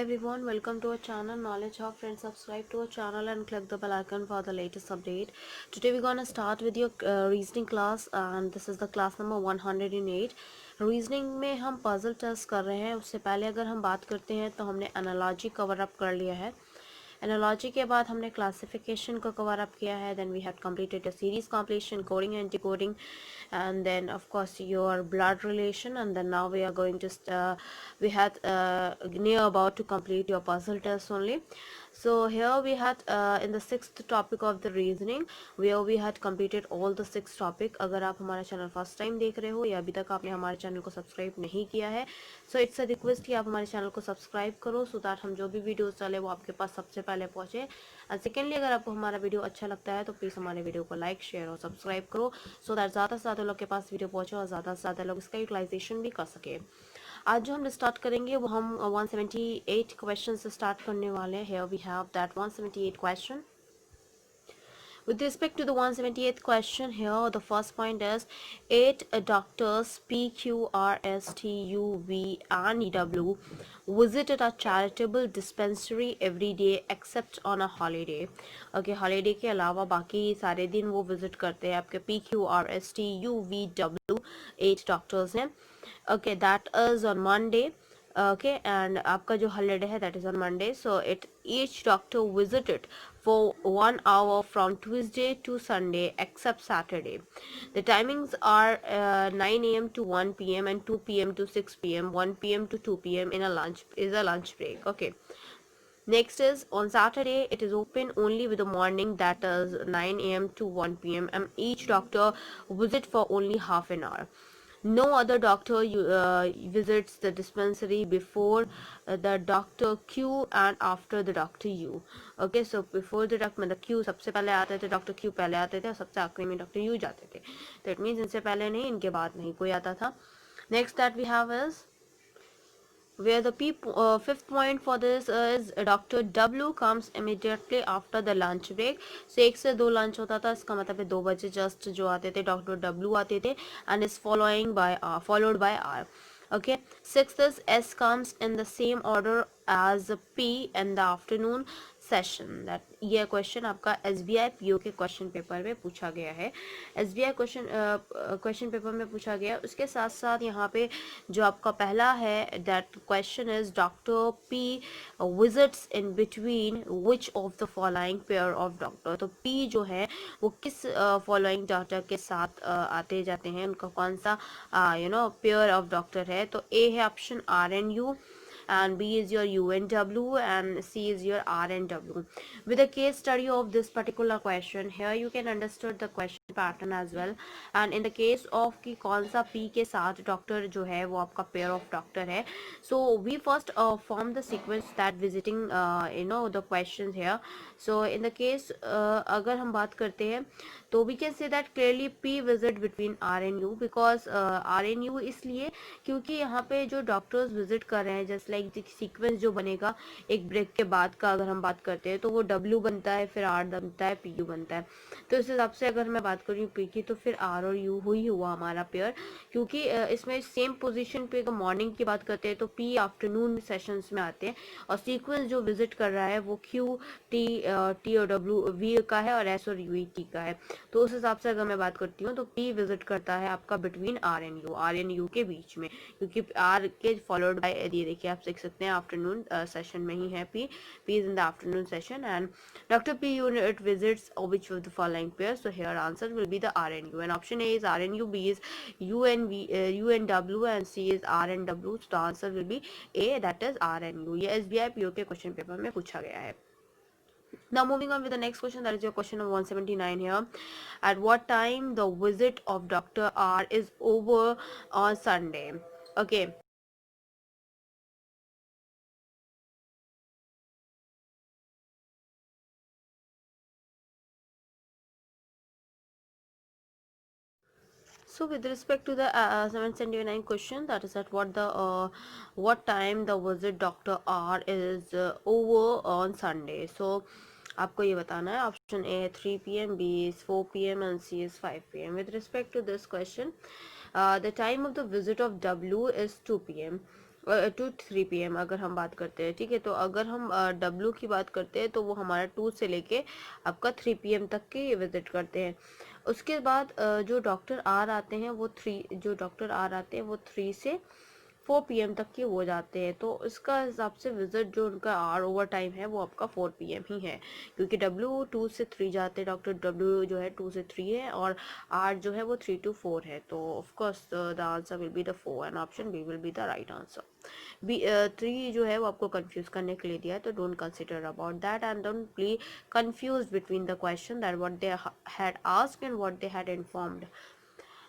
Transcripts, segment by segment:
everyone, welcome to our channel Knowledge Hub. Friends, subscribe to our channel and click the bell icon for the latest update. Today we're gonna start with your reasoning class, and this is the class number 108. Reasoning में हम puzzle test कर रहे हैं. उससे पहले अगर हम बात करते हैं तो हमने एनालॉजी कवर अप कर लिया है. एनालॉजी के बाद हमने क्लासिफिकेशन को कवर अप किया है. Then we had completed a series completion, coding and decoding, and then of course your blood relation, and then now we are going to we had near about to complete your puzzle test only. So here we had in the sixth topic of the reasoning where we had completed all the six topic. अगर आप हमारा channel first time देख रहे हो या अभी तक आपने हमारे चैनल को सब्सक्राइब नहीं किया है, सो इट्स अ रिक्वेस्ट कि आप हमारे चैनल को सब्सक्राइब करो सो दैट हम जो भी वीडियोस डालें वो आपके पास सबसे पहले पहुंचे. एंड सेकेंडली, अगर आपको हमारा वीडियो अच्छा लगता है तो प्लीज़ हमारे वीडियो को लाइक, शेयर और सब्सक्राइब करो सो दैट ज़्यादा से ज़्यादा लोग के पास वीडियो पहुँचे और ज़्यादा से ज़्यादा लोग इसका यूटिलाइजेशन भी कर सके. आज जो हम स्टार्ट करेंगे वो हम 178 क्वेश्चन से स्टार्ट करने वाले हैं. Here we have that 178 question. With respect to the 178th question, here the first point is 8 doctors P, Q, R, S, T, U, V and EW visited a charitable dispensary every day except on a holiday. Okay, holiday के अलावा बाकी सारे दिन वो visit करते हैं. आपके P, Q, R, S, T, U, V, W 8 doctors हैं. Okay, that is on Monday. Okay, and आपका जो holiday है that is on Monday. So it each doctor visited for 1 hour from Tuesday to Sunday except Saturday. The timings are 9 a.m. to 1 p.m. and 2 p.m. to 6 p.m. 1 p.m. to 2 p.m. in a lunch break. Okay. Next is on Saturday it is open only with the morning, that is 9 a.m. to 1 p.m. and each doctor visit for only half an hour. No other doctor visits the dispensary before the doctor Q and after the doctor U. Okay, so before the doctor मतलब Q सबसे पहले आते थे, doctor Q पहले आते थे और सबसे आखिरी में डॉक्टर U जाते थे. तो इट मीन्स इनसे पहले नहीं, इनके बाद नहीं कोई आता था. Next that we have is where the fifth point for this is Dr. W comes immediately after the lunch break. So 1 से 2 लंच होता था, इसका मतलब है 2 बजे जस्ट जो आते थे डॉक्टर W आते थे and is followed by R. Okay, sixth is S comes in the same order as P in the afternoon session. That ये क्वेश्चन आपका SBI PO के क्वेश्चन पेपर में पूछा गया है. SBI क्वेश्चन पेपर में पूछा गया. उसके साथ साथ यहाँ पे जो आपका पहला है that question is doctor P visits in between which of the following pair of doctor. तो P जो है वो किस फॉलोइंग डॉक्टर के साथ आते जाते हैं, उनका कौन सा पेयर ऑफ डॉक्टर है. तो A है option R and U, and B is your U and W, and C is your R and W. With a case study of this particular question, here you can understand the question pattern as well. And in the case of कि कौन सा P के साथ doctor जो है वो आपका pair of doctor है. So we first form the sequence that visiting the questions here. So in the case अगर हम बात करते हैं तो we can say that clearly P visit between R and U, because R and U इसलिए क्योंकि यहाँ पे जो डॉक्टर्स विजिट कर रहे हैं जस्ट लाइक सीक्वेंस जो बनेगा एक ब्रेक के बाद का अगर हम बात करते हैं तो वो W बनता है, फिर R बनता है, PU बनता है. तो इस हिसाब से अगर मैं बात करूँ P की तो फिर R और U ही हुआ हमारा पेयर, क्योंकि इसमें सेम पोजीशन पे अगर मॉर्निंग की बात करते हैं तो P आफ्टरनून सेशंस में आते हैं और सीक्वेंस जो विजिट कर रहा है वो Q T और W V का है और S और U T का है. तो उस हिसाब से अगर मैं बात करती हूँ तो P विजिट करता है आपका बिटवीन R एंड U के बीच में, क्योंकि R के फॉलोड बाय ये देखिए आप देख सकते हैं आफ्टरनून सेशन में ही है P is in the afternoon session and doctor P unit visits which of the following pair. So here answer will be the R and U, and option A is R and U, B is U and W, and C is R and W. So the answer will be A, that is R and U. ये SBI PO के question paper में पूछा गया है. Now moving on with the next question, that is your question number 179 here. At what time the visit of Dr. R is over on Sunday? Okay. So with respect to the 779 question, that is at what time the visit Dr. R is over on Sunday. So आपको ये बताना है. Option A 3 p.m, B is 4 p.m, and C is 5 p.m. With respect to this question, the time of the visit of W is 2 p.m. 2-3 PM अगर हम बात करते हैं, ठीक है। तो अगर हम W की बात करते हैं तो वो हमारा 2 से लेके आपका 3 PM तक की विजिट करते हैं। उसके बाद जो डॉक्टर आर आते हैं वो 3 से 4 PM तक के वो जाते हैं। तो इसका हिसाब से विजिट जो उनका आर ओवर टाइम है वो आपका 4 PM ही है, क्योंकि W 2 से 3 जाते हैं, डॉक्टर W जो है 2 से 3 है और आर जो है वो 3 to 4 है। तो of course the answer will be the 4 and option B will be the right answer. B 3 जो है वो आपको कंफ्यूज करने के लिए दिया है, तो don't consider about that and don't be confuse between the question that what they had asked and what they had informed.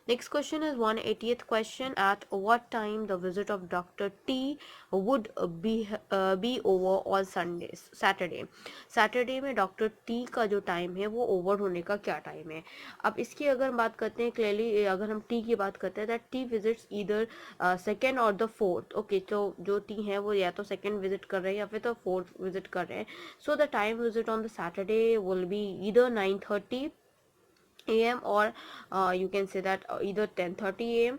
Next question is 180th question. At what time the visit of Dr. T would be over on Saturday? Saturday में doctor T का जो time है वो over होने का क्या time है? अब इसकी अगर हम बात करते हैं क्लियरली, अगर हम टी की बात करते हैं that T visits either second और द फोर्थ। ओके, तो जो टी है वो या तो सेकेंड विजिट कर रहे हैं या फिर तो फोर्थ विजिट कर रहे हैं। So the time visit on the Saturday will be either 9:30 AM or you can say that either 10:30 AM.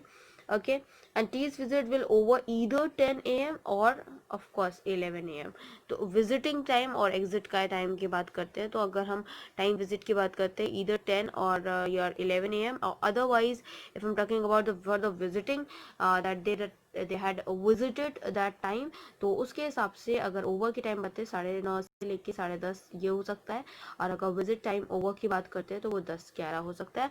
Okay, and T's visit will over either 10 AM or of course 11 AM. तो visiting time और exit का time की बात करते हैं, तो अगर हम टाइम विजिट की बात करते हैं either 10 और your 11 AM, or otherwise if I'm talking about the for the visiting that they had visited that time, तो उसके हिसाब से अगर ओवर की टाइम बताते 9:30 से लेके 10:30 ये हो सकता है, और अगर विजिट टाइम ओवर की बात करते हैं तो वो 10-11 हो सकता है।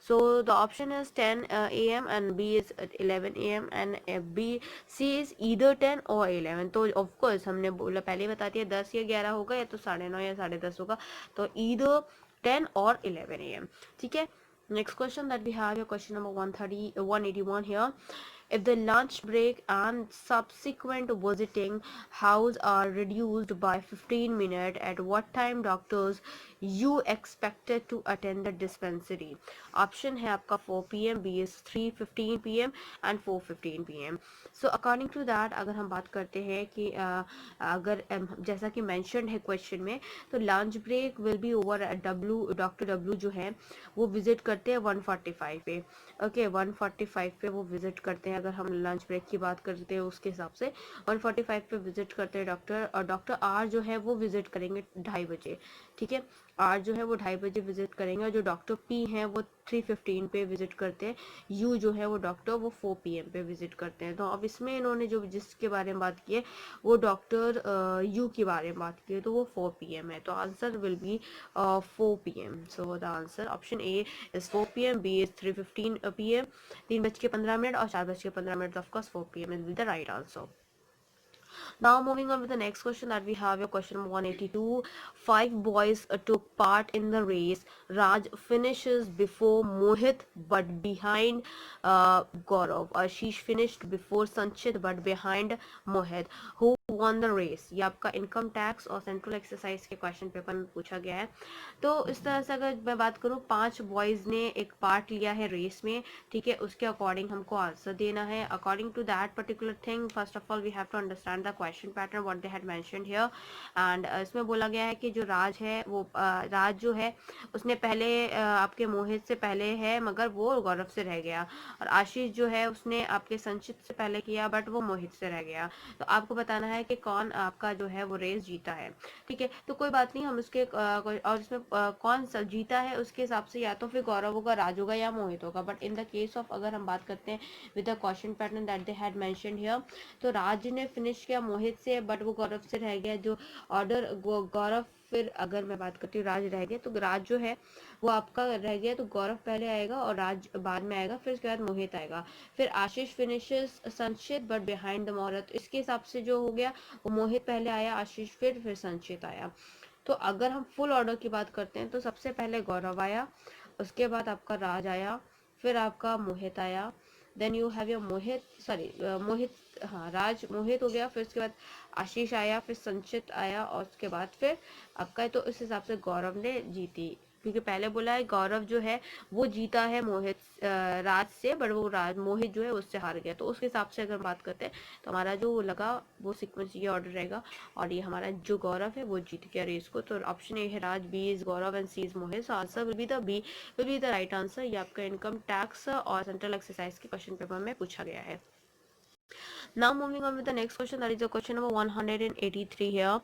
So the option is 10 AM and B is 11 AM and B C is either 10 और 11। तो ऑफकोर्स हमने बोला पहले ही बता दिया 10 या 11 होगा या तो 9:30 या 10:30 होगा, तो ईदर 10 और 11 AM। ठीक है। Next question that we have here, question number 181 here. If the lunch break and subsequent visiting hours are reduced by 15 minutes, at what time doctors you expected to attend the dispensary? Option है आपका 4 PM, B is 3:15 PM and 4:15 PM. So according to that अगर हम बात करते हैं कि अगर जैसा कि mentioned है क्वेश्चन में, तो lunch break will be over at doctor W जो है वो विजिट करते हैं 1:45 पे। ओके, 1:45 पे वो विजिट करते हैं। अगर हम लंच ब्रेक की बात करते हैं उसके हिसाब से 1:45 पे विजिट करते हैं डॉक्टर, और डॉक्टर आर जो है वो विजिट करेंगे 2:30 बजे। ठीक है, आर जो है वो 2:30 बजे विजिट करेंगे, और जो डॉक्टर पी हैं वो 3:15 पे विजिट करते हैं। यू जो है वो डॉक्टर वो 4 PM पे विजिट करते हैं। तो अब इसमें इन्होंने जो जिसके बारे में बात की है वो डॉक्टर यू के बारे में बात की है, तो वो 4 PM है। तो answer will B 4 PM. So the answer option A is 4 PM, B is 3:15 PM, 3:15 और 4:15, of course 4 PM is the right answer. Now moving on with the next question that we have, your question number 182. 5 boys took part in the race. Raj finishes before Mohit but behind Gaurav. Ashish finished before Sanchit but behind Mohit. Who won the race? ये आपका income tax और central exercise के question paper में पूछा गया है। तो इस तरह से अगर मैं बात करूँ 5 बॉयज ने एक पार्ट लिया है रेस में, ठीक है, उसके अकॉर्डिंग हमको आंसर देना है। According to that particular thing, first of all we have to understand the question pattern what they had mentioned here. And इसमें बोला गया है कि जो राज है वो राज जो है उसने पहले आपके मोहित से पहले है मगर वो गौरव से रह गया, और आशीष जो है उसने आपके संचित से पहले किया बट वो मोहित से रह गया। तो आपको बताना है कि कौन आपका जो है वो रेस जीता है। ठीक है, तो कोई बात नहीं, हम उसके और इसमें कौन सा जीता है उसके हिसाब से या तो फिर गौरव होगा, राज होगा या मोहित होगा। But in the case of अगर हम बात करते हैं with the question pattern that they had mentioned here, तो राज ने फिनिश किया मोहित से बट वो गौरव से रह गया। जो ऑर्डर गौरव, फिर अगर मैं बात करती हूँ राज रह गया, तो राज जो है वो आपका रह गया, तो गौरव पहले आएगा और राज बाद में आएगा, फिर उसके बाद मोहित आएगा। फिर आशीष फिनिशेस संचित बट बिहाइंड द मोहरत, इसके हिसाब से जो हो गया वो मोहित पहले आया, आशीष फिर संचित आया। तो अगर हम फुल ऑर्डर की बात करते हैं तो सबसे पहले गौरव आया, उसके बाद आपका राज आया, फिर आपका मोहित आया, देन यू हैव योर मोहित, हाँ राज मोहित हो गया, फिर उसके बाद आशीष आया, फिर संचित आया, और उसके बाद फिर आपका, तो इस हिसाब से गौरव ने जीती, क्योंकि पहले बोला है गौरव जो है वो जीता है मोहित राज से, बट वो मोहित जो है उससे हार गया। तो उस हिसाब से अगर बात करते हैं तो हमारा जो लगा वो सीक्वेंस ये ऑर्डर रहेगा, और ये हमारा जो गौरव है वो जीत गया रेस को। तो ऑप्शन ए है Raj, B is Gaurav and C is Mohit. So answer will be the B will be the right answer. ये आपका इनकम टैक्स और सेंट्रल एक्सरसाइज के क्वेश्चन पेपर में पूछा गया है। Now moving on with the next question, that is the question number 183 here.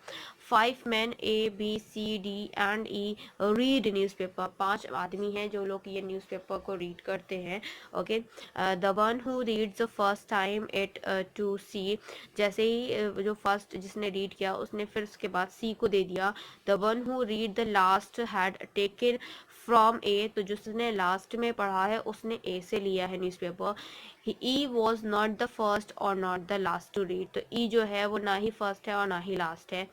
5 men A, B, C, D and E read newspaper. 5 आदमी हैं जो लोग ये न्यूज़पेपर को रीड करते हैं. Okay, the one who reads the first time it to C. जैसे ही जो फर्स्ट जिसने रीड किया उसने फिर उसके बाद सी को दे दिया. The one who read the last had taken from A. तो जिसने लास्ट में पढ़ा है उसने ए से लिया है newspaper. E was not the first और not the last to read. तो ई जो है वो ना ही फर्स्ट है और ना ही लास्ट है.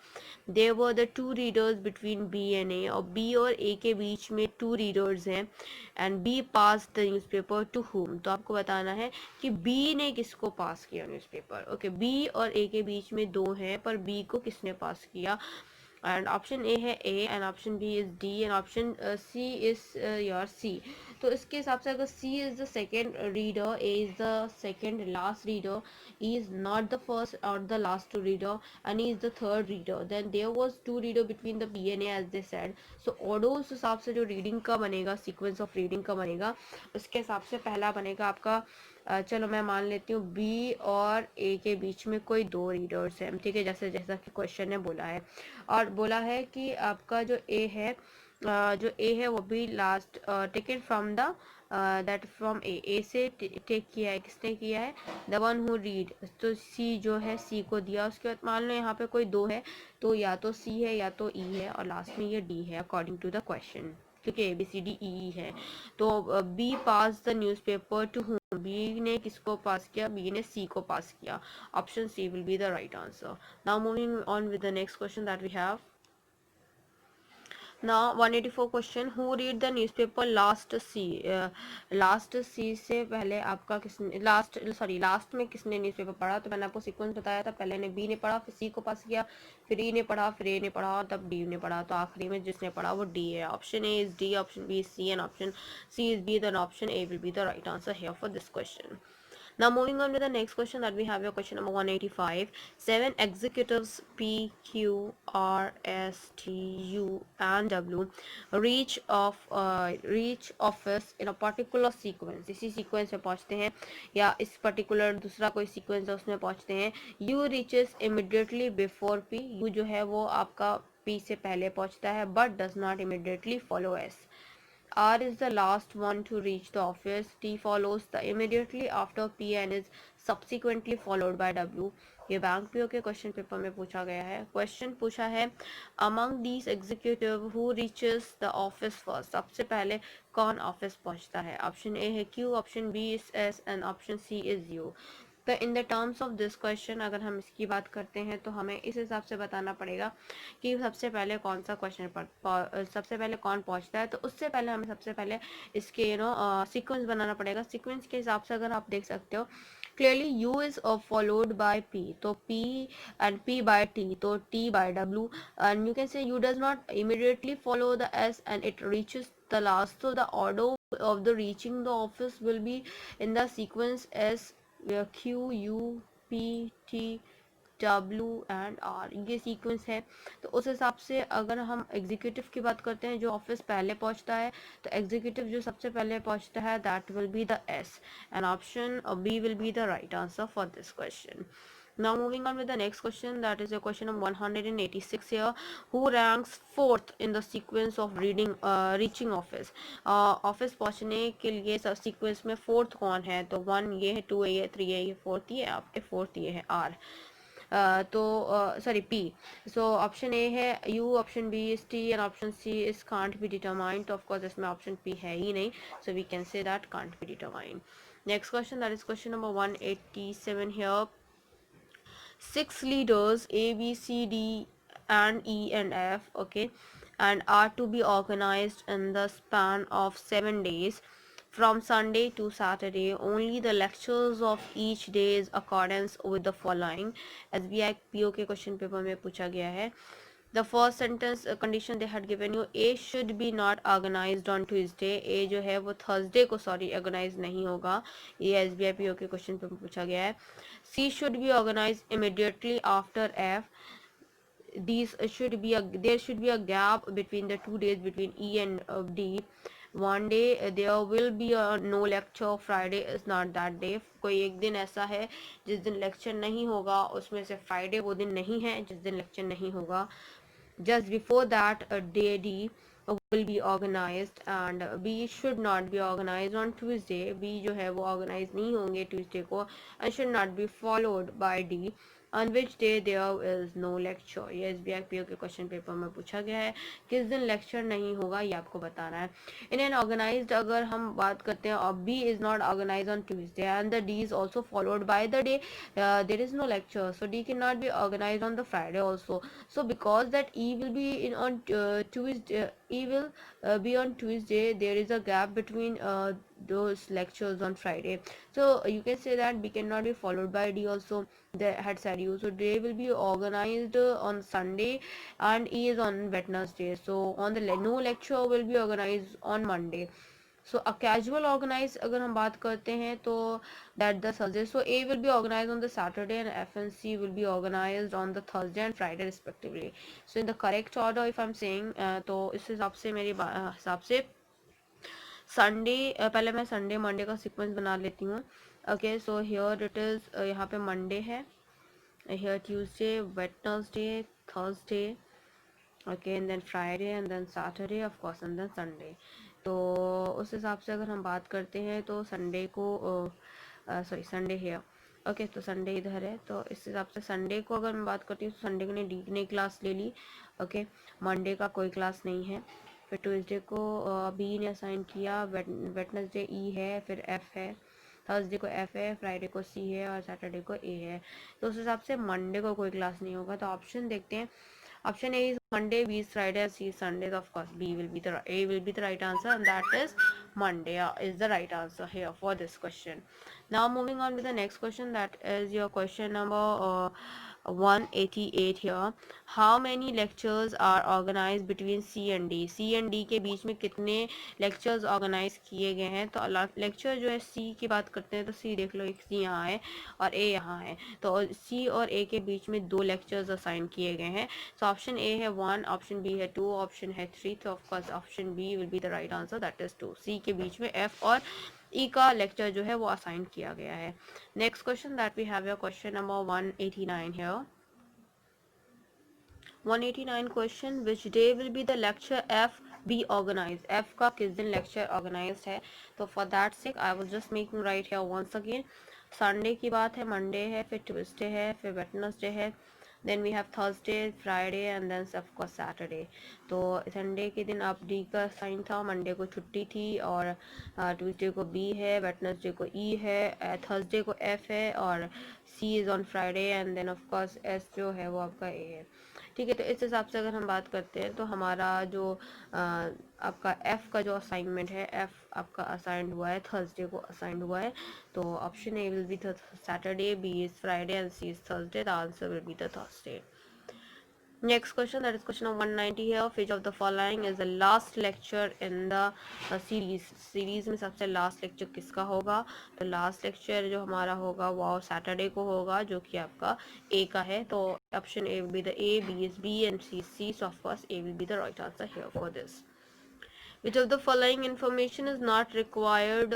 There were the two readers between B and A. और बी और ए के बीच में टू रीडर्स हैं. And B pass the newspaper to whom. तो आपको बताना है कि बी ने किसको पास किया न्यूज़पेपर. ओके, बी और ए के बीच में दो हैं पर बी को किसने पास किया. एंड ऑप्शन ए है A and option B is D and option C is your C. तो इसके हिसाब से अगर C is the second reader, A is the second last reader, E is not the first और the last two reader and E is the third reader, then there was two reader between the B and A as they said. So order उस हिसाब से जो reading का बनेगा, sequence of reading का बनेगा, उसके हिसाब से पहला बनेगा आपका चलो मैं मान लेती हूँ बी और ए के बीच में कोई दो रीडर्स हैं. ठीक है, जैसे जैसा कि क्वेश्चन ने बोला है. और बोला है कि आपका जो ए है वो भी last taken from the that from A से टेक किया है. किसने किया है? The one who read. तो सी जो है सी को दिया. उसके बाद मान लो यहाँ पे कोई दो है तो या तो सी है या तो ई है और लास्ट में ये डी है अकॉर्डिंग टू द क्वेश्चन. क्योंकि A B C D E है. तो B pass the newspaper to whom. B ने किसको पास किया? बी ने सी को पास किया. Option C will be the right answer. Now moving on with the next question that we have. Now 184 question, who read the newspaper last C. Last C से पहले आपका किसने लास्ट में किसने न्यूज़पेपर पढ़ा. तो मैंने आपको सीक्वेंस बताया था. पहले ने बी ने पढ़ा, फिर सी को पास किया, फिर ई ने पढ़ा, फिर ए ने पढ़ा, तब डी ने पढ़ा. तो आखिरी में जिसने पढ़ा वो डी है. Option A is D, option B is C and option C is B. Then option A will be the right answer here for this question. Now moving on with the next question that we have, your question number 185. 7 executives P, Q, R, S, T, U and W reach office in a particular sequence. इसी sequence में पहुंचते हैं या इस particular दूसरा कोई sequence है उसमें पहुंचते हैं. U reaches immediately before P. U जो है वो आपका P से पहले पहुंचता है but does not immediately follow S. R is the last one to reach the office. T follows the immediately after P and is subsequently followed by W. ये bank PO के क्वेश्चन पेपर में पूछा गया है. Question पूछा है among these executive who reaches the office first. सबसे पहले कौन ऑफिस पहुंचता है. ऑप्शन ए है Q, option B is S and option C is U. तो in the terms of this question अगर हम इसकी बात करते हैं तो हमें इस हिसाब से बताना पड़ेगा कि सबसे पहले कौन सा क्वेश्चन पर सबसे पहले कौन पहुंचता है. तो उससे पहले हमें सबसे पहले इसके सीक्वेंस बनाना पड़ेगा. सीक्वेंस के हिसाब से अगर आप देख सकते हो clearly U is followed by P. तो P and P by T, तो T by W and you can say U does not immediately follow the S and it reaches the last. So the order of the reaching the office will be in the sequence S, Q, U, P, T, W and R. ये sequence है. तो उस हिसाब से अगर हम executive की बात करते हैं जो ऑफिस पहले पहुंचता है, तो एग्जीक्यूटिव जो सबसे पहले पहुंचता है that will be the S and option B will be the right answer for this question. Now moving on with the next question, that is a question of 186 here. Who ranks fourth in the sequence of reaching office. Office पहुंचने के लिए सब sequence में fourth कौन है. तो 1 ये है, 2 ये, 3 ये, 4 ये, आपके 4 ये है R. तो sorry P. So option A है U, option B is T and option C is can't be determined. Of course इसमें ऑप्शन P है ही नहीं, so we can say that can't be determined. Next question, that is question number 187 here. 6 leaders A, B, C, D and E and F, okay, and are to be organized in the span of 7 days from Sunday to Saturday. Only the lectures of each day is accordance with the following. SBI PO के question paper में पूछा गया है. The first sentence condition they had given you, A should be not organized on Tuesday. A जो है वो Thursday को organize नहीं होगा. ये SBI PO के क्वेश्चन पे पूछा गया है. C should be organized immediately after F. There should be a gap between the 2 days between E and D. one day there will be a no lecture, Friday is not that day. कोई एक दिन ऐसा है जिस दिन lecture नहीं होगा, उसमें से फ्राइडे वो दिन नहीं है जिस दिन लेक्चर नहीं होगा. Just before that, a day D will be organized and B should not be organized on Tuesday. B जो है वो organize नहीं होंगे Tuesday को and should not be followed by D on which day there is no lecture. ये SBI के question paper में पूछा गया है, किस दिन लेक्चर नहीं होगा ये आपको बताना है. इन एन ऑर्गेनाइज्ड अगर हम बात करते हैं, और B is not organized on Tuesday and the D is also followed by the day there is no lecture, so D cannot be organized on the Friday also. So because that E will be in on Tuesday, E will be on Tuesday, there is a gap between those lectures on Friday, so you can say that B cannot be followed by D also. They had said you, so they will be organized on Sunday and E is on Wednesday, so on the no lecture will be organized on Monday. So a casual organized अगर हम बात करते हैं तो that the Thursday, so A will be organized on the Saturday and F and C will be organized on the Thursday and Friday respectively. So in the correct order if I'm saying तो इस हिसाब से मेरे हिसाब से Sunday, पहले मैं Sunday Monday का सीक्वेंस बना लेती हूँ. Okay, so here it is, यहाँ पे मंडे है, here Tuesday, Wednesday, Thursday, okay, and then Friday and then Saturday of course and then Sunday. तो उस हिसाब से अगर हम बात करते हैं तो संडे को सॉरी संडे है, ओके, तो संडे इधर है, तो इस हिसाब से संडे को अगर मैं बात करती हूँ तो संडे को ने डी ने क्लास ले ली. ओके, मंडे का कोई क्लास नहीं है. फिर ट्यूसडे को बी ने असाइन किया, वेडनेसडे ई है, फिर एफ है, थर्सडे को एफ है, फ्राइडे को सी है और सैटरडे को ए है. तो उस हिसाब से मंडे को कोई क्लास नहीं होगा. तो ऑप्शन देखते हैं. Option A is Monday, B is Friday, C is Sunday. Of course, B will be the A will be the right answer, and that is Monday is the right answer here for this question. Now moving on to the next question, that is your question number 188 here. How many lectures are organized between C and D? C and D के बीच में कितने lectures organize किए गए हैं? तो lecture जो है C की बात करते हैं तो C देख लो, एक C यहाँ है और A यहाँ है, तो C और A के बीच में 2 lectures assign किए गए हैं. So option A है 1, option B है 2, option है 3. तो of course option B will be the right answer, that is 2. C के बीच में F और E का लेक्चर जो है वो असाइन किया गया है. Next question, that we have your question number 189 here. 189 question, which day will be the lecture F B organize? F का किस दिन लेक्चर ऑर्गेनाइज है? तो for that sake I was just making right here once again. Sunday की बात है, Monday है, फिर ट्यूसडे है, फिर वेडनेसडे है, then we have Thursday, Friday and then of course Saturday. तो संडे के दिन आप डी का साइन था, मंडे को छुट्टी थी, और ट्यूसडे को बी है, वेडनेसडे को ई है, थर्सडे को एफ है, और C is on Friday and then of course S जो है वो आपका ए है. ठीक है, तो इस हिसाब से अगर हम बात करते हैं तो हमारा जो आपका एफ़ का जो असाइनमेंट है, एफ़ आपका असाइंड हुआ है, थर्सडे को असाइंड हुआ है. तो option A will be the Saturday, B is Friday and C is Thursday. The answer will be the Thursday. Next question, that is question of 190 here. Which of the following is the last lecture in the series में सबसे last lecture किसका होगा? तो last lecture जो हमारा होगा वो Saturday को होगा, जो कि आपका A का है. तो option A will be the A, B is B and C is C. So of course A will be the right answer here for this. Which of the following information is not required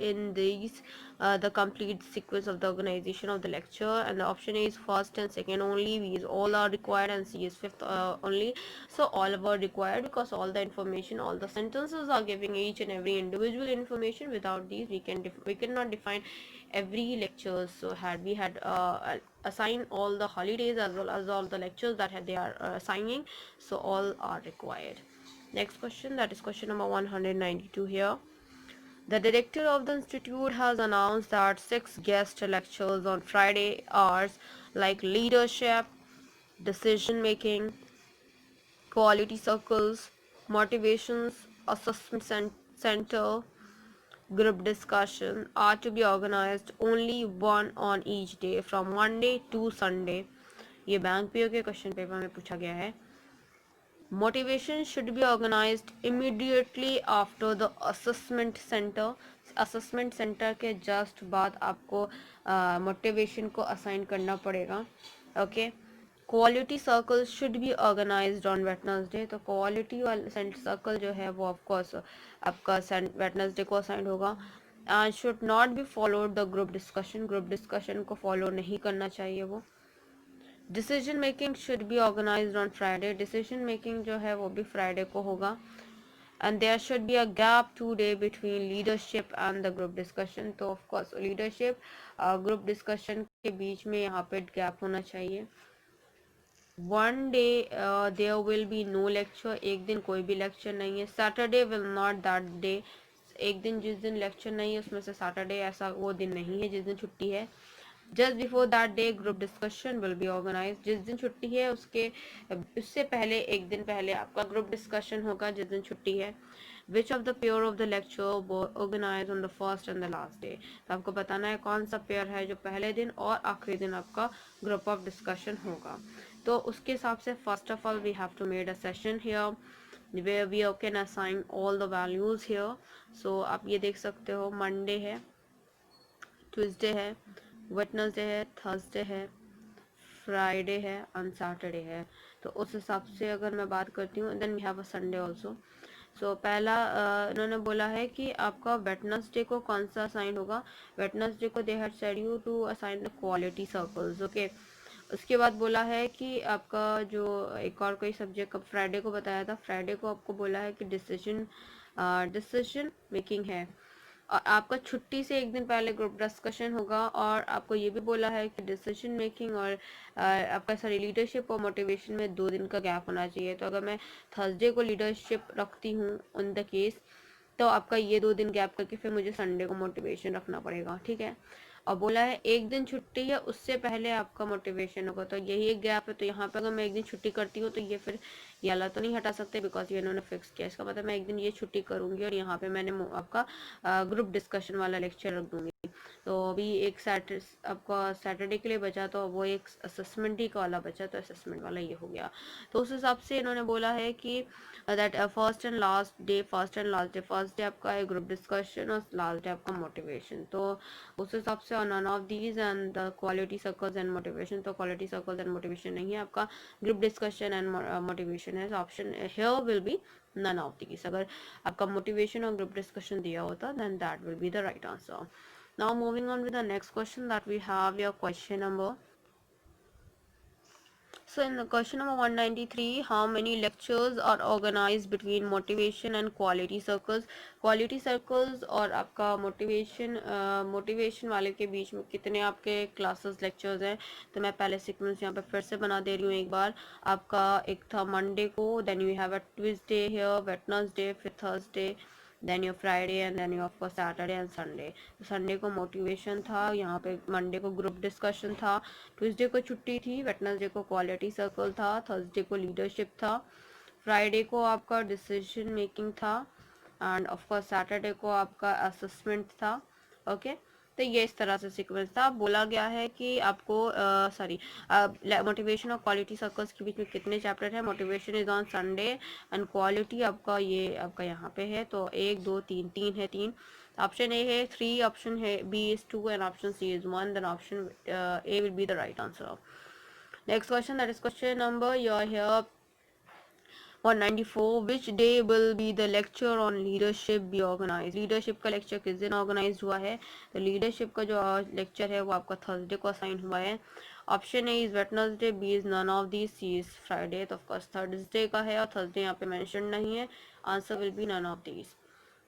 in these the complete sequence of the organization of the lecture? And the option A is first and second only, B is all are required, and C is fifth only. So all were required because all the information, all the sentences are giving each and every individual information. Without these we cannot define every lecture. So had we had assign all the holidays as well as all the lectures that they are assigning, so all are required. Next question, that is question number 192 here. The director of the institute has announced that 6 guest lectures on Friday are like leadership, decision making, quality circles, motivations, assessment center, group discussion are to be organized only one on each day from Monday to Sunday. ये bank PO के question paper में पूछा गया है. Motivation should be organized immediately after the assessment center. assessment center के just बाद आपको motivation को assign करना पड़ेगा. okay, quality circle should be organised on Wednesday, तो क्वालिटी वाला सर्कल जो है वो ऑफकोर्स आपका वेटनसडे को असाइन होगा। And should not be followed the group discussion को फॉलो नहीं करना चाहिए वो। Decision making should be organised on Friday, decision making जो है वो भी फ्राइडे को होगा। And there should be a gap 2 day between leadership and the group discussion, तो ऑफकोर्स लीडरशिप ग्रुप डिस्कशन के बीच में यहाँ पे गैप होना चाहिए। 1 day there will be no lecture, एक दिन कोई भी लेक्चर नहीं है। Saturday will not that day, एक दिन जिस दिन लेक्चर नहीं है उसमें से सैटरडे ऐसा वो दिन नहीं है जिस दिन छुट्टी है। Just before that day group discussion will be organise, जिस दिन छुट्टी है उससे पहले एक दिन पहले आपका ग्रुप डिस्कशन होगा जिस दिन छुट्टी है। Which of the pair of the lecture organise on the first and the last day, तो आपको बताना है कौन सा पेयर है जो पहले दिन और आखिरी दिन आपका ग्रुप ऑफ डिस्कशन होगा। तो उसके हिसाब से first of all we have to made a session here where we can assign all the values here। so आप ये देख सकते हो मंडे है, ट्यूसडे है, वेडनेसडे है, थर्सडे है, फ्राइडे है एंड सैटरडे है। तो उस हिसाब से अगर मैं बात करती हूँ then we have a Sunday also. So पहला इन्होंने बोला है कि आपका वेडनेसडे को कौन सा असाइन होगा। वेडनेसडे को they had said you to assign the quality circles, okay. उसके बाद बोला है कि आपका जो एक और कोई सब्जेक्ट फ्राइडे को बताया था, फ्राइडे को आपको बोला है कि डिसीजन मेकिंग है। और आपका छुट्टी से एक दिन पहले ग्रुप डिस्कशन होगा। और आपको ये भी बोला है कि डिसीजन मेकिंग और आपका सॉरी लीडरशिप और मोटिवेशन में 2 दिन का गैप होना चाहिए। तो अगर मैं थर्सडे को लीडरशिप रखती हूँ इन द केस, तो आपका ये 2 दिन गैप करके फिर मुझे संडे को मोटिवेशन रखना पड़ेगा, ठीक है। और बोला है एक दिन छुट्टी है उससे पहले आपका मोटिवेशन होगा, तो यही एक गैप है। तो यहाँ पे अगर मैं एक दिन छुट्टी करती हूँ तो ये फिर ये वाला तो नहीं हटा सकते बिकॉज ये इन्होंने फिक्स किया। इसका मतलब मैं एक दिन ये छुट्टी करूंगी और यहाँ पे मैंने आपका ग्रुप डिस्कशन वाला लेक्चर रख दूंगी। तो अभी एक आपका सैटरडे के लिए बचा, तो वो एक असेसमेंट ही का वाला बचा, तो असेसमेंट वाला ये हो गया। तो उस हिसाब से इन्होंने बोला है कि that first and last day, first day आपका है ग्रुप डिस्कशन और लास्ट डे आपका मोटिवेशन। तो उस हिसाब से none of these and the quality circles and motivation, तो क्वालिटी सर्कल्स एंड मोटिवेशन नहीं है आपका, ग्रुप डिस्कशन एंड मोटिवेशन है। Option here will be none of these. अगर आपका मोटिवेशन और ग्रुप डिस्कशन दिया होता then that will be the right answer. Now moving on with the next question that we have your question number. So in the question number 193, how many lectures are organized between motivation and quality circles? Quality circles और आपका motivation वाले के बीच में कितने आपके classes lectures हैं? तो मैं पहले सीक्वेंस यहाँ पे फिर से बना दे रही हूँ एक बार। आपका एक था मंडे को, then you have a Tuesday here, Wednesday, फिर Thursday, then your Friday and then your of course Saturday and Sunday. Sunday को मोटिवेशन था, यहाँ पे मंडे को ग्रुप डिस्कशन था, ट्यूसडे को छुट्टी थी, वेडनेसडे को क्वालिटी सर्कल था, थर्सडे को लीडरशिप था, फ्राइडे को आपका डिसीजन मेकिंग था एंड ऑफकोर्स सैटरडे को आपका असेसमेंट था, ओके। तो ये इस तरह से सीक्वेंस था। बोला गया है कि आपको मोटिवेशन और क्वालिटी सर्कल्स के बीच में कितने चैप्टर है। Motivation is on Sunday and quality आपका ये आपका यहाँ पे है। तो 1 2 3 3 है, 3 ऑप्शन ए है, 3 ऑप्शन है, B is 2 and option C is 1, then option A will be the right answer. Next question, that is question number your here 194, which day will be the lecture on leadership be organized? Leadership का lecture किस दिन organise हुआ है? तो leadership का जो lecture है वो आपका थर्सडे को असाइन हुआ है। Option A is Wednesday, B is none of these, C is Friday. तो ऑफकोर्स थर्सडे का है और थर्सडे यहाँ पे मेंशन नहीं है, answer will be none of these.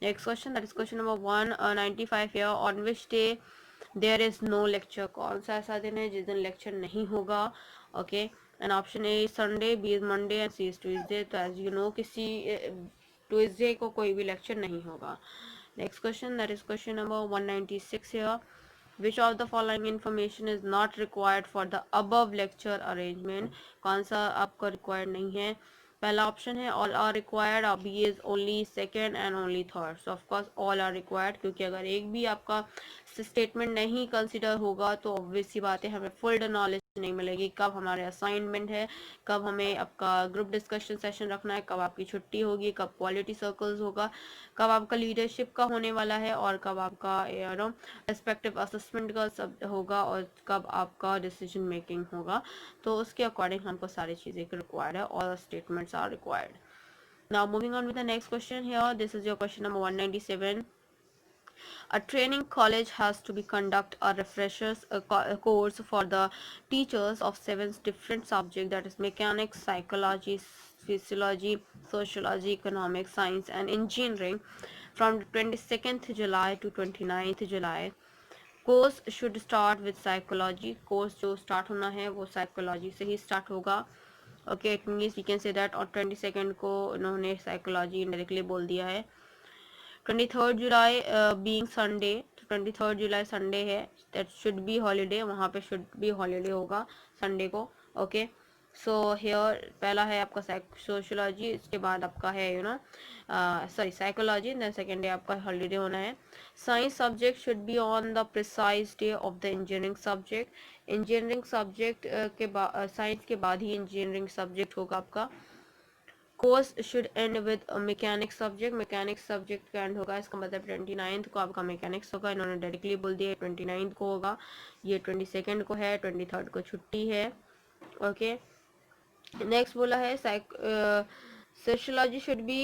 Next question, that is question number 195 here, on which day there is no lecture? कौन सा ऐसा दिन है जिस दिन लेक्चर नहीं होगा, okay. And option A Sunday, B is Monday and C is Tuesday. तो एज यू नो किसी ट्यूसडे को कोई भी लेक्चर नहीं होगा। Next question, that is question number 196 here, which of the following information is not required for the above lecture arrangement? कौन सा आपको रिक्वायर्ड नहीं है? पहला ऑप्शन है all are required, B is only second and only third. So of course all are required, क्योंकि अगर एक भी आपका स्टेटमेंट नहीं कंसिडर होगा तो ऑब्वियस सी बात है हमें फुल नॉलेज नहीं मिलेगी, कब हमारे असाइनमेंट है, कब हमें आपका ग्रुप डिस्कशन सेशन रखना है, कब आपकी छुट्टी होगी, कब क्वालिटी सर्कल्स होगा, कब आपका लीडरशिप का होने वाला है, और कब आपका रेस्पेक्टिव असेसमेंट का सब होगा, और कब आपका डिसीजन मेकिंग होगा। तो उसके अकॉर्डिंग हमको सारी चीज़ें रिक्वायर्ड है, all statements are required. Now moving on with the next question here. This is your question number 197. A training college has to be conduct a refreshers a course for the teachers of 7 different subjects, that is mechanics, psychology, physiology, sociology, economics, science and engineering, from 22nd July to 29th July. Course should start with psychology, course जो start होना है वो psychology से ही start होगा। Okay, it means we can say that, और 22nd को उन्होंने साइकोलॉजी डायरेक्टली बोल दिया है। 23rd July being Sunday, 23rd July Sunday है, दैट शुड बी हॉलीडे, वहाँ पे शुड बी हॉलीडे होगा संडे को। ओके, सो हेयर पहला है आपका सोशियोलॉजी, इसके बाद आपका है sorry psychology, then second day आपका हॉलीडे होना है। Science subject should be on the precise day of the engineering subject, engineering subject के बाद साइंस के बाद ही इंजीनियरिंग सब्जेक्ट होगा आपका। Course should and with mechanics subject, mechanics subject का एंड होगा, इसका मतलब 29th को आपका मैकेनिक्स होगा, इन्होंने डायरेक्टली बोल दिया 29th को होगा, ये 22nd को है, 23rd को छुट्टी है। ओके, नेक्स्ट बोला है sociology should be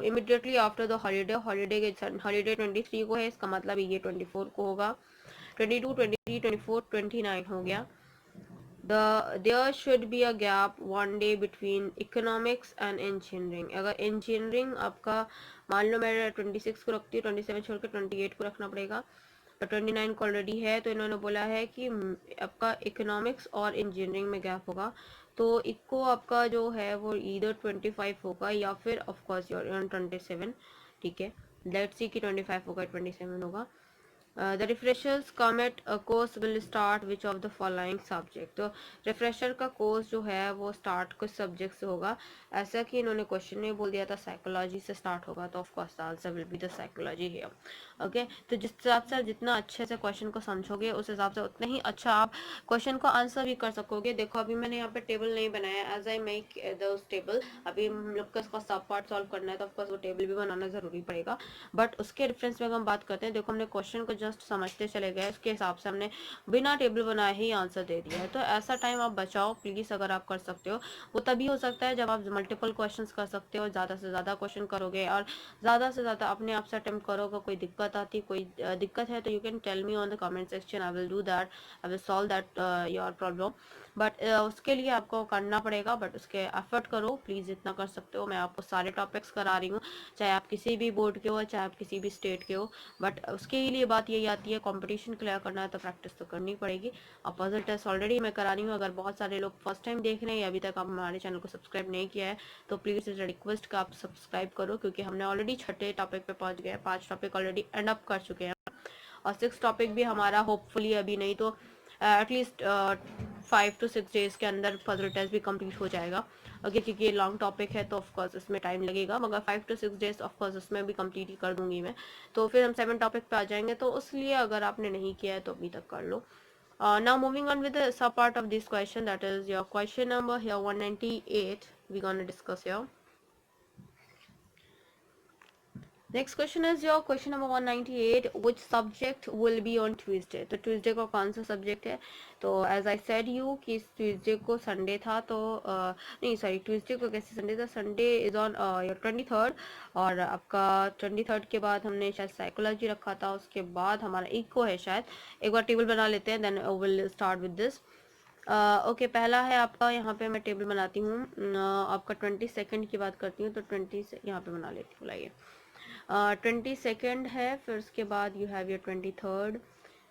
immediately after the holiday, holiday 23 को है, इसका मतलब ये 24 को होगा। 22, 23, 24, 29 हो गया। There should be a gap 1 day between economics and engineering। अगर engineering आपका मान लो मैं 26 को रखती हूँ, 27 छोड़ के 28 को रखना पड़ेगा, तो 29 को ऑलरेडी है, तो इन्होंने बोला है कि आपका इकोनॉमिक्स और इंजीनियरिंग में गैप होगा, तो इको आपका जो है वो ईदर 25 होगा या फिर ऑफकोर्स 27, ठीक है, लेट्स सी कि 25 होगा 27 होगा। The refreshers come at course will start which of the following subject, तो रिफ्रेशर का कोर्स जो है वो स्टार्ट कुछ सब्जेक्ट से होगा, ऐसा कि इन्होंने क्वेश्चन में बोल दिया था साइकोलॉजी से स्टार्ट होगा, तो of course the answer will be the psychology here. Okay, तो जिस हिसाब से आप जितना अच्छे से क्वेश्चन को समझोगे उस हिसाब से उतना ही अच्छा आप क्वेश्चन को आंसर भी कर सकोगे। देखो अभी मैंने यहाँ पे टेबल नहीं बनाया, as I make those table, अभी हम लोग का इसका सब पार्ट सॉल्व करना है, तो ऑफकोर्स वो टेबल भी बनाना जरूरी पड़ेगा, बट उसके रेफरेंस में अगर हम बात करते हैं, देखो हमने क्वेश्चन को जस्ट समझते चले गए, उसके हिसाब से हमने बिना टेबल बनाए ही आंसर दे दिया है। तो ऐसा टाइम आप बचाओ प्लीज, अगर आप कर सकते हो। वो तभी हो सकता है जब आप मल्टीपल क्वेश्चंस कर सकते हो, ज़्यादा से ज़्यादा क्वेश्चन करोगे और ज़्यादा से ज़्यादा अपने आप से अटेम्प्ट करोगे। कोई दिक्कत आती, कोई दिक्कत है तो you can tell me on the comment section, I will do that, I will solve that your problem, but उसके लिए आपको करना पड़ेगा, बट उसके एफर्ट करो प्लीज़, जितना कर सकते हो। मैं आपको सारे टॉपिक्स करा रही हूँ, चाहे आप किसी भी बोर्ड के हो, चाहे आप किसी भी स्टेट के हो, बट उसके लिए बात यही आती है, कंपटीशन क्लियर करना है तो प्रैक्टिस तो करनी पड़ेगी। और पजल टेस्ट ऑलरेडी मैं करा रही हूँ, अगर बहुत सारे लोग फर्स्ट टाइम देख रहे हैं या अभी तक आप हमारे चैनल को सब्सक्राइब नहीं किया है, तो प्लीज़ इस रिक्वेस्ट का आप सब्सक्राइब करो, क्योंकि हमने ऑलरेडी छठे टॉपिक पे पहुँच गए, 5 टॉपिक ऑलरेडी एंड अप कर चुके हैं, और 6 टॉपिक भी हमारा होपफुली अभी नहीं तो एटलीस्ट 5 to 6 डेज के अंदर पजल टेस्ट भी कंप्लीट हो जाएगा। ओके, क्योंकि ये लॉन्ग टॉपिक है तो ऑफकोर्स इसमें टाइम लगेगा, मगर 5 to 6 डेज ऑफकोर्स उसमें भी कंप्लीट ही कर दूंगी मैं, तो फिर हम 7 टॉपिक पे आ जाएंगे, तो उसलिए अगर आपने नहीं किया है तो अभी तक कर लो। Now moving on with the sub part of this question, that is your question number here 198, we're gonna discuss here. Next question is your question number 198, which subject will be on Tuesday, तो Tuesday को कौन सा subject है। तो as I said you कि Tuesday को Sunday था, तो नहीं सॉरी, ट्यूसडे को कैसे संडे था, Sunday is on your 23rd, और आपका 23rd के बाद हमने शायद साइकोलॉजी रखा था, उसके बाद हमारा इको है शायद, एक बार टेबल बना लेते हैं, then will start with this. Okay, पहला है आपका, यहाँ पे मैं टेबल बनाती हूँ, आपका 22nd की बात करती हूँ, तो 20 यहाँ पे बना लेती हूँ, लाइए 22nd है, फिर उसके बाद you have your 23rd,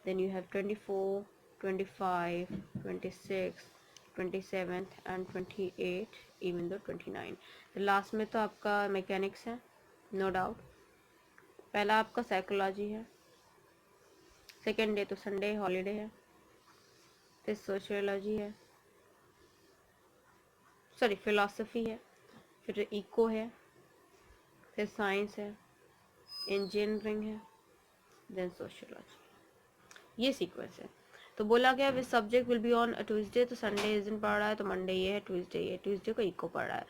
then you have 24, 25, 26, 27 and 28, even दो 29, तो लास्ट में तो आपका मैकेनिक्स है, नो डाउट। पहला आपका साइकोलॉजी है, सेकेंड डे तो संडे हॉलीडे है, फिर सोशियोलॉजी है, सॉरी फिलॉसफी है, फिर इको है, फिर साइंस है, इंजीनियरिंग है, देन सोशियोलॉजी, ये सीक्वेंस है। तो बोला गया which subject will be on Tuesday, तो संडे इस दिन पढ़ रहा है, तो मंडे ये है, ट्यूसडे ये, ट्यूसडे को इको पढ़ रहा है।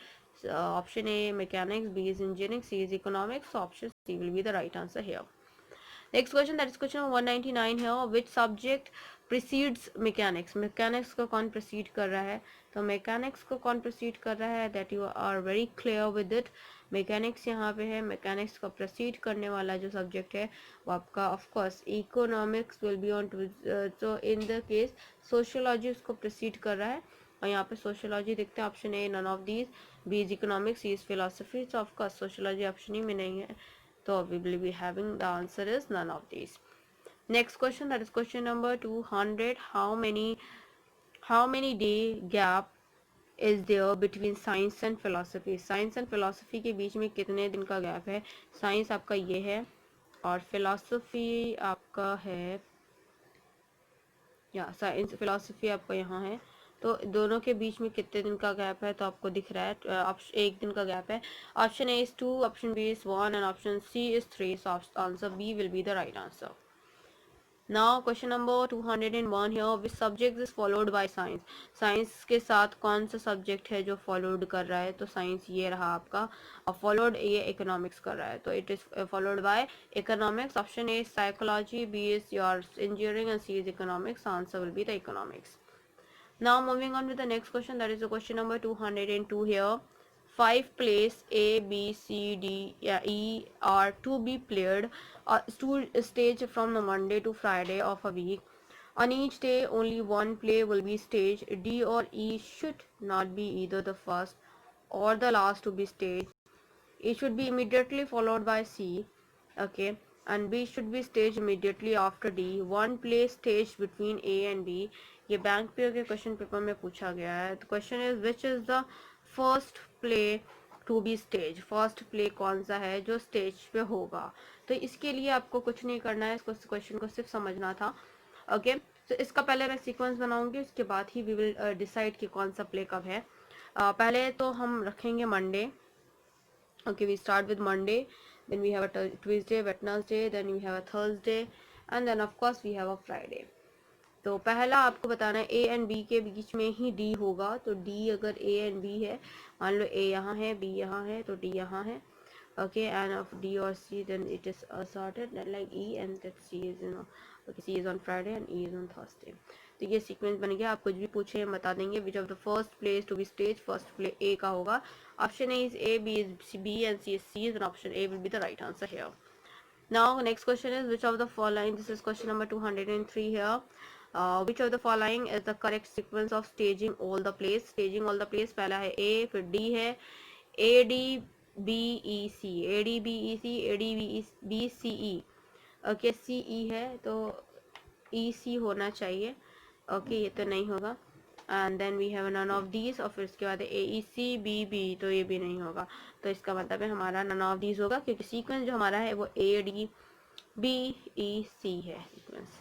Option A mechanics, B is engineering, C is economics, option C will be the right answer here. Next question, that is question 199 है, which subject precedes mechanics, mechanics को कौन प्रीसीड कर रहा है, तो मैकेनिक्स को कौन प्रीसीड कर रहा है, that you are very clear with it. Mechanics यहाँ पे है, मैकेनिक्स को प्रोसीड करने वाला जो सब्जेक्ट है वो आपका of course economics will be on, तो इन द केस सोशियोलॉजी उसको प्रोसीड कर रहा है, और यहाँ पे सोशियोलॉजी देखते हैं, option A none of these, B is economics, C is philosophy, तो ऑफ कोर्स सोशियोलॉजी ऑप्शन ही में नहीं है, so we will be having the answer is none of these. Next question, that is question number 200, how many day gap is there between science and philosophy, science and philosophy के बीच में कितने दिन का गैप है, science आपका ये है और फिलोसफी आपका है, या साइंस फिलोसफी आपका यहाँ है, तो दोनों के बीच में कितने दिन का गैप है, तो आपको दिख रहा है ऑप्शन एक दिन का गैप है। Option A is 2, option B is 1 and option C is 3, so answer B will be the right answer. Now question number 201 here, which subject is followed by science, science के साथ कौन सा subject है जो followed कर रहा है, तो साइंस ये रहा आपका, और फॉलोड ये इकोनॉमिक्स कर रहा है, तो it is followed by economics. Option A psychology, B is your engineering and C is economics, answer will be the economics. Now moving on with the next question, that is the question number 202 here. Five plays A, B, C, D, E are to be played stage from the Monday to Friday of a week. On each day, only one play will be staged. D or E should not be either the first or the last to be staged. It should be immediately followed by C. Okay, and B should be staged immediately after D. One play staged between A and B. ये bank पे के question paper में पूछा गया है। तो question is which is the first play to be stage, first play कौन सा है जो स्टेज पे होगा, तो इसके लिए आपको कुछ नहीं करना है, इसको क्वेश्चन को सिर्फ समझना था। ओके, तो इसका पहले मैं सीक्वेंस बनाऊंगी, उसके बाद ही वी विल डिसाइड कि कौन सा प्ले कब है। पहले तो हम रखेंगे Monday. Okay, we start with Monday, then we have a Tuesday, Wednesday, then we have a Thursday, and then of course we have a Friday. तो पहला आपको बताना है ए एंड बी के बीच में ही डी होगा, तो डी अगर ए एंड बी है, मान लो ए यहाँ है, बी यहाँ है, तो डी यहाँ है। ओके, एंड ऑफ डी और C then it is assorted like E and that C is okay, C is on Friday and E is on Thursday. तो ये सीक्वेंस बन गया। आप कुछ भी पूछे हम बता देंगे। Which of the first place to be stage, first play A का होगा। Option A is A, B is B and C is C, and option A will be the right answer here. Now next question is which of the following, this is question number 203 here. Which of the following is the correct sequence of staging all the plays? Staging all the plays, पहला है A, फिर D है, A D B E C, A D B E C, A D B C E, okay C E है तो E C होना चाहिए। Okay, ये तो नहीं होगा। And then we have none of these, और फिर उसके बाद ए ई सी बी बी, तो ये भी नहीं होगा। तो इसका मतलब है हमारा नन ऑफ दीज होगा, क्योंकि सीक्वेंस जो हमारा है वो A D B E C है sequence.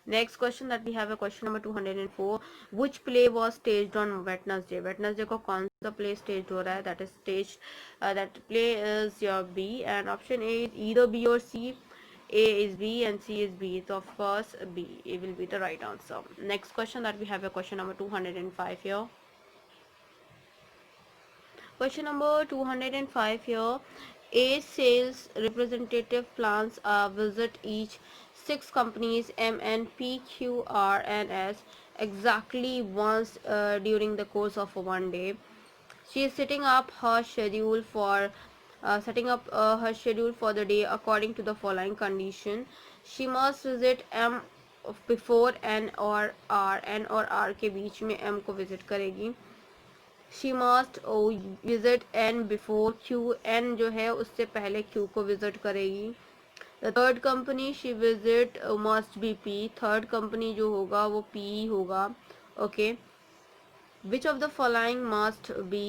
Next question that we have a question number 204, which play was staged on Wednesday, Wednesday को कौन सा प्ले स्टेज हो रहा है, that is stage that play is your B, and option A is either B और C, A is B and C is B, so of course B, it will be the right answer. Next question that we have a question number 205 here. Question number 205 here. A sales representative plans a visit each 6 companies M, N, P, Q, R and S exactly once during the course of one day. She is setting up her schedule for the day according to the following condition. She must visit M before N or R, N और R के बीच में M को visit करेगी। She must visit N before Q, N जो है उससे पहले Q को visit करेगी। The third company she visit must be P, third company जो होगा वो P होगा। Okay, which of the following must be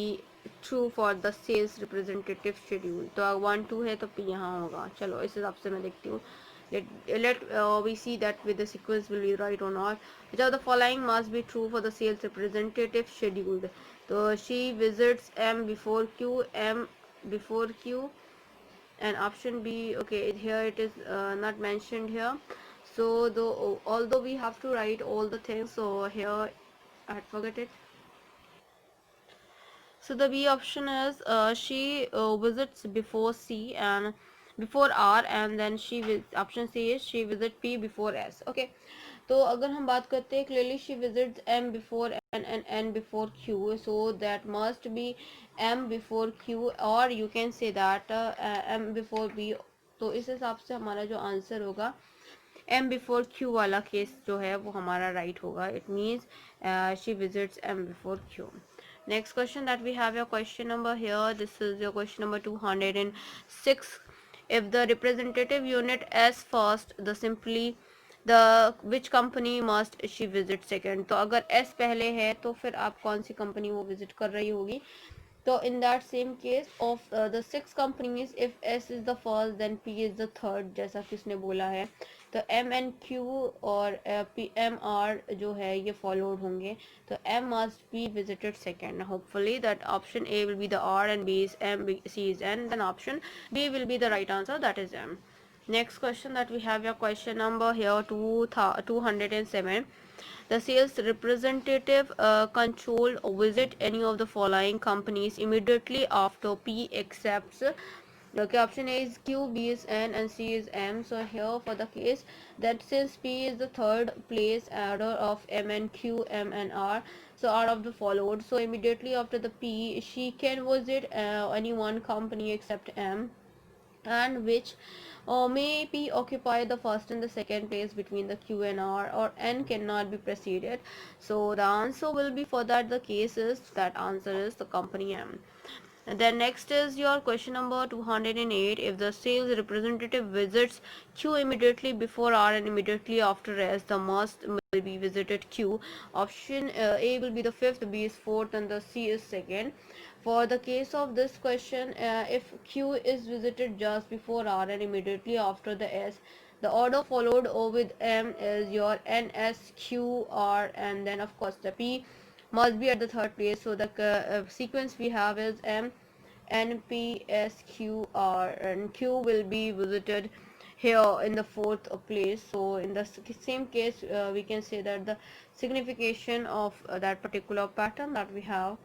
true for the sales representative schedule? तो 1 2 है तो P यहाँ होगा। चलो इस हिसाब से मैं देखती हूँ। Let we see that with the sequence will be right or not. Which of the following must be true for the sales representative scheduled? तो she visits M before Q, M before Q, and option B, okay, here it is not mentioned here, So though although we have to write all the things, so here I had forget it. So the B option is she visits before C and before R, and then option C is she visit P before S. Okay, तो अगर हम बात करते हैं clearly she visits M before N and N before Q, so that must be M before Q, or you can say that M before B. तो इस हिसाब से हमारा जो आंसर होगा M before Q वाला केस जो है वो हमारा राइट होगा. It means she visits M before Q. Next question that we have your question number here. This is your question number 206. If the representative unit S first, the which company must she visit second? तो अगर S पहले है तो फिर आप कौन सी company वो visit कर रही होगी? So in that same case of the 6 companies, if S is the first then P is the third, जैसा कि उसने बोला है, तो M and Q और P M R जो है ये followed होंगे, तो M must be visited second. Hopefully that option A will be the R and B is M, C is N, then option B will be the right answer, that is M. Next question that we have your question number here 207. The sales representative control visit any of the following companies immediately after P accepts. Okay, option A is Q, B is N, and C is M. So here for the case that since P is the third place order of M and Q, M and R, so out of the followed, so immediately after the P, she can visit any one company except M, and which may be occupy the first and the second place between the Q and R, or N cannot be preceded. So the answer will be for that the case is that answer is the company M. And then next is your question number 208. If the sales representative visits Q immediately before R and immediately after S, the must will be visited Q. Option A will be the fifth, B is fourth, and the C is second. For the case of this question, if Q is visited just before R and immediately after the S, the order followed with M is your N, S, Q, R, and then of course the P must be at the third place. So the sequence we have is M, N, P, S, Q, R, and Q will be visited here in the fourth place. So in the same case, we can say that the signification of that particular pattern that we have.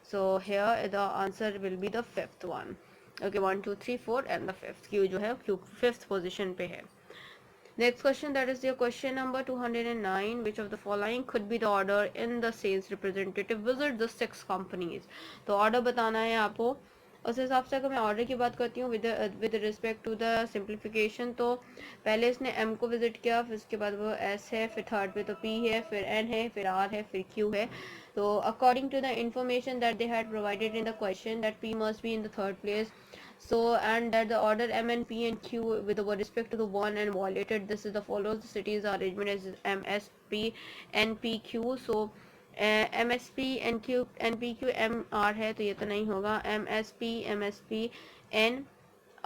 So here the answer will be the fifth one. Okay, 1, 2, 3, 4, and the fifth. Q जो है Q fifth position पे है. Next question, that is your question number 209. Which of the following could be the order in the sales representative visit the 6 companies? तो order बताना है आपको. उस हिसाब से अगर मैं ऑर्डर की बात करती हूँ with respect to the simplification, तो पहले इसने M को विजिट किया, फिर उसके बाद वो S है, फिर थर्ड पे तो P है, फिर N है, फिर R है, फिर Q है. तो according to the information that they had provided in the question that P must be in the third place. So and that the order M and P and Q with respect to the one and violated, this is the follows. The city's arrangement is M, S, P, N, P, Q. So M, S, P, N, Q, N, P, Q, M, R है, तो ये तो नहीं होगा. M, S, P, M, S, P, N,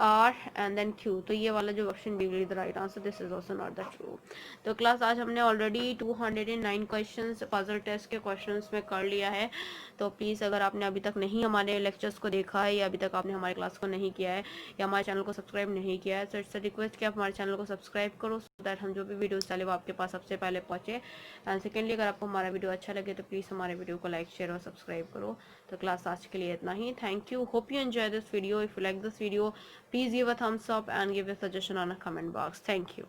R and then Q. तो ये वाला जो option B will the right answer. This is also not the true. तो क्लास आज हमने ऑलरेडी 209 क्वेश्चंस पजल टेस्ट के क्वेश्चंस में कर लिया है. तो प्लीज़ अगर आपने अभी तक नहीं हमारे लेक्चर्स को देखा है, या अभी तक आपने हमारी क्लास को नहीं किया है, या हमारे चैनल को सब्सक्राइब नहीं किया है, तो इट्स रिक्वेस्ट कि आप हमारे चैनल को सब्सक्राइब करो, सो दैट हम जो भी वीडियोस डाले वो आपके पास सबसे पहले पहुँचे. एंड सेकेंडली अगर आपको हमारा वीडियो अच्छा लगे तो प्लीज़ हमारे वीडियो को लाइक, शेयर और सब्सक्राइब करो. तो क्लास आज के लिए इतना ही. Thank you. Hope you enjoy this video. If you like this video, please give a thumbs up and give a suggestion on a comment box. Thank you.